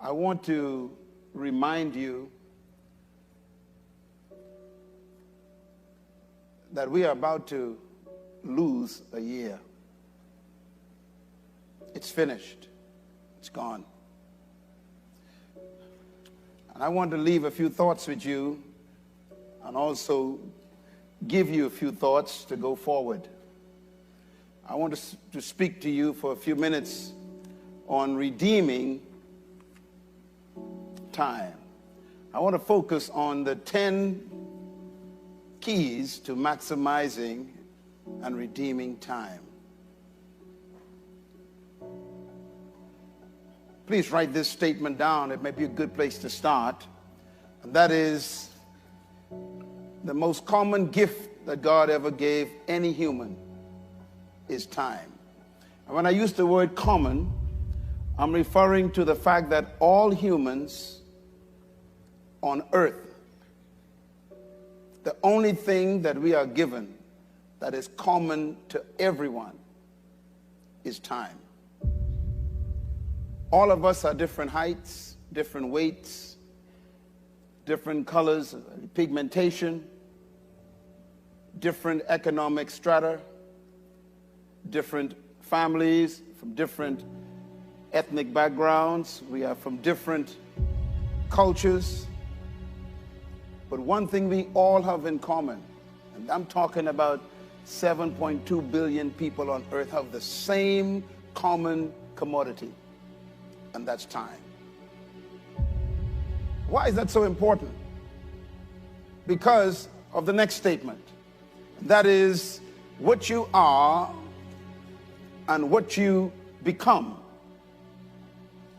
I want to remind you that we are about to lose a year. It's finished. It's gone. And I want to leave a few thoughts with you and also give you a few thoughts to go forward. I want to speak to you for a few minutes on redeeming time. I want to focus on the 10 keys to maximizing and redeeming time. Please write this statement down. It may be a good place to start. And that is, the most common gift that God ever gave any human is time. And when I use the word common, I'm referring to the fact that all humans on earth, the only thing that we are given that is common to everyone is time. All of us are different heights, different weights, different colors, pigmentation, different economic strata, different families from different ethnic backgrounds. We are from different cultures. But one thing we all have in common, and I'm talking about 7.2 billion people on earth, have the same common commodity, and that's time. Why is that so important? Because of the next statement. That is, what you are and what you become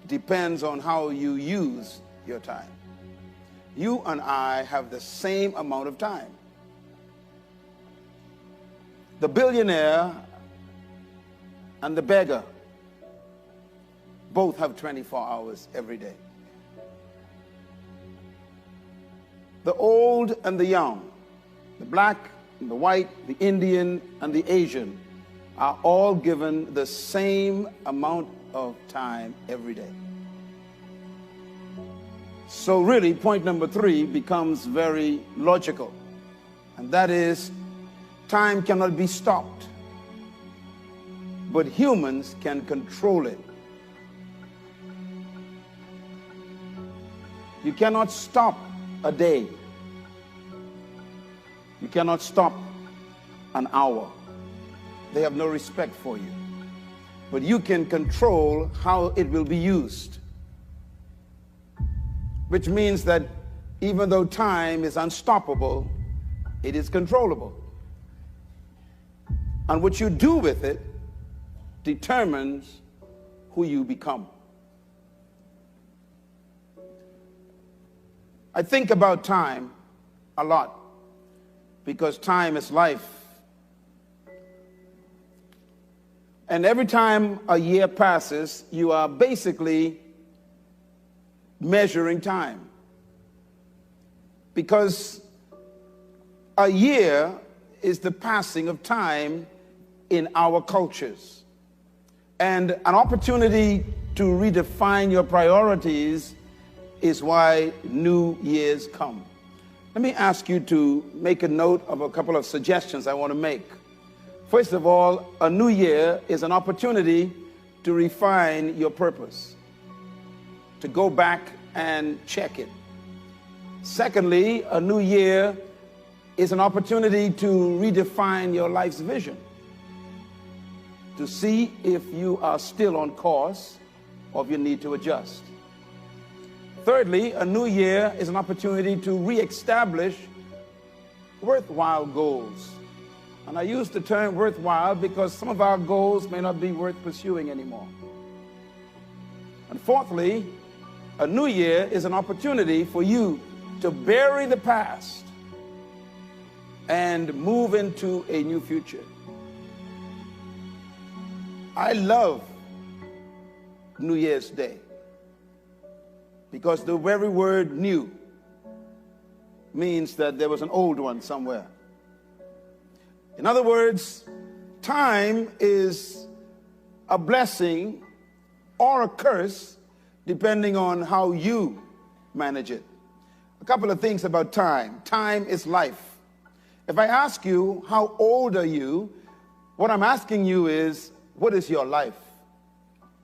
depends on how you use your time. You and I have the same amount of time. The billionaire and the beggar both have 24 hours every day. The old and the young, the black and the white, the Indian and the Asian, are all given the same amount of time every day. So really, point number 3 becomes very logical, and that is, time cannot be stopped, but humans can control it. You cannot stop a day. You cannot stop an hour. They have no respect for you. But you can control how it will be used. Which means that even though time is unstoppable, it is controllable. And what you do with it determines who you become. I think about time a lot because time is life. And every time a year passes, you are basically measuring time. Because a year is the passing of time in our cultures. And an opportunity to redefine your priorities is why New Year's come. Let me ask you to make a note of a couple of suggestions I want to make. First of all, a new year is an opportunity to refine your purpose, to go back and check it. Secondly, a new year is an opportunity to redefine your life's vision, to see if you are still on course or if you need to adjust. Thirdly, a new year is an opportunity to reestablish worthwhile goals. And I use the term worthwhile because some of our goals may not be worth pursuing anymore. And fourthly, a new year is an opportunity for you to bury the past and move into a new future. I love New Year's Day because the very word new means that there was an old one somewhere. In other words, time is a blessing or a curse depending on how you manage it. A couple of things about time. Time is life. If I ask you, how old are you? What I'm asking you is, what is your life?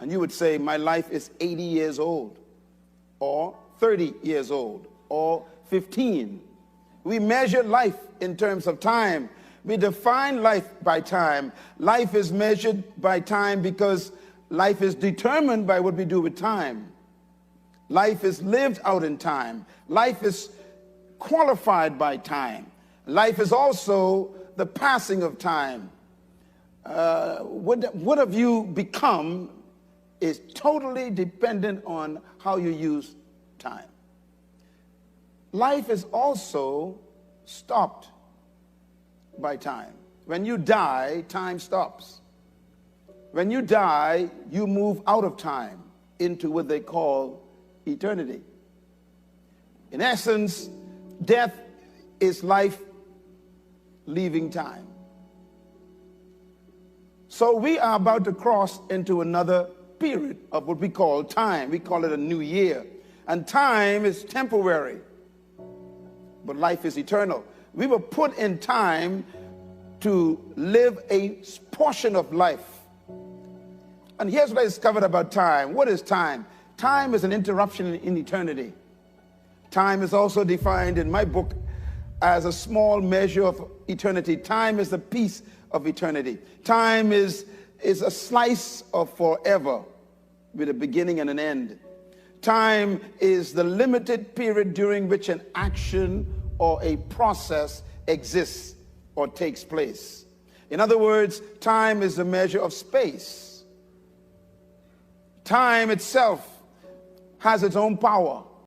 And you would say, my life is 80 years old, or 30 years old, or 15. We measure life in terms of time. We define life by time. Life is measured by time because life is determined by what we do with time. Life is lived out in time. Life is qualified by time. Life is also the passing of time. What have you become is totally dependent on how you use time. Life is also stopped by time. When you die, time stops. When you die, you move out of time into what they call eternity. In essence, death is life leaving time. So we are about to cross into another period of what we call time. We call it a new year. And time is temporary, but life is eternal. We were put in time to live a portion of life. And here's what I discovered about time. What is time? Time is an interruption in eternity. Time is also defined in my book as a small measure of eternity. Time is a piece of eternity. Time is a slice of forever with a beginning and an end. Time is the limited period during which an action or a process exists or takes place. In other words, time is a measure of space. Time itself has its own power.